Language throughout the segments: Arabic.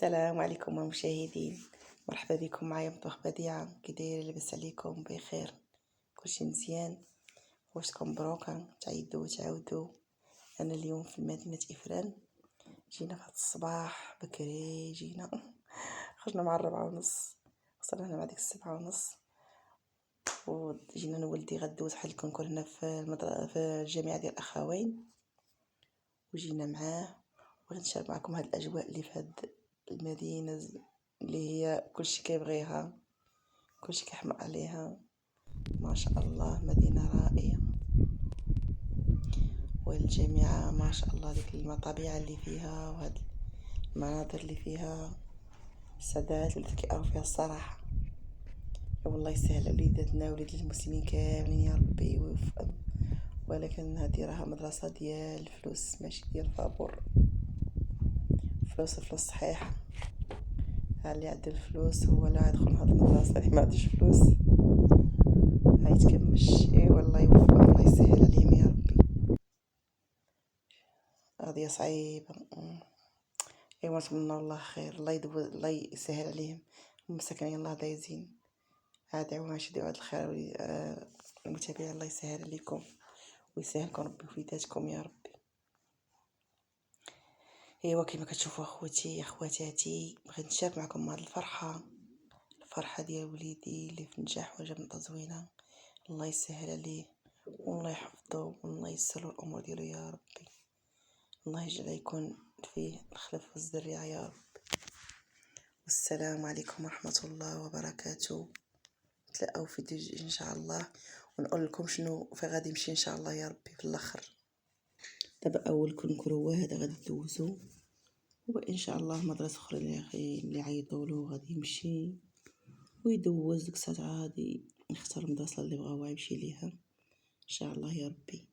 السلام عليكم المشاهدين، مرحبا بكم معايا مطبخ بديعة. كي داير؟ لاباس عليكم؟ بخير؟ كلشي مزيان؟ واشكم مبروكة تعيدوا وتعاودوا. انا اليوم في مدينة افران، جينا في هاد الصباح بكري، جينا خرجنا مع 4:30، وصلنا هنا مع ديك 7:30، وجينا انا ولدي غدوز بحال كنكون هنا في الجامعة ديال الاخوين، وجينا معاه وغنشارك معكم هاد الاجواء اللي في هاد المدينة اللي هي كلشي كيبغيها، كلشي كيحماق عليها. ما شاء الله مدينة رائعة، والجامعة ما شاء الله ديك الطبيعة اللي فيها وهاد المناظر اللي فيها السادات وليت كيقراو فيها الصراحة. والله يسهل على وليداتنا وليدات المسلمين كاملين يا ربي ويوفقهم. ولكن هذه راها مدرسة ديال الفلوس ماشي ديال الفابور، فلوس صحيح. اللي عنده الفلوس هو لا يدخل هاد المدرسة، اللي ما عندوش فلوس هيتكمش. والله يوفقهم، الله يسهل عليهم يا ربي. قضية صعيبة. ايوا نتمنى الله خير، الله يسهل عليهم ومساكن الله دايزين. ادعوا ماشي دعوة الخير المتابعين، الله يسهل عليكم ويسهلكم ربي وفيداتكم يا ربي. ايوا كما كتشوفوا اخوتي اخواتاتي، بغيت نشارك معكم هذه الفرحة ديال وليدي اللي في نجاح وجاب نقطة زوينة. الله يسهل عليه والله يحفظه والله يسر الامور ديالو يا ربي. الله يجعل يكون فيه الخلف والذريعة يا رب. والسلام عليكم ورحمة الله وبركاته. نتلاقاو في فيديو ان شاء الله، ونقول لكم شنو في غادي يمشي ان شاء الله يا ربي في الاخر. دابا اول كنكرو هو هذا غادي ندوزو، وان شاء الله مدرسه اخرى اللي عيطوا له غادي يمشي ويدوز. ديك الساعه غادي يختار المدرسه اللي بغا هو يمشي ليها ان شاء الله يا ربي.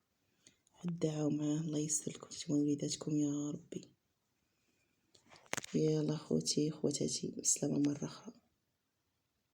ادعوا معاه الله يسر لكم نتوما وليداتكم يا ربي. يلا خوتي خواتاتي، بالسلامه مره اخرى.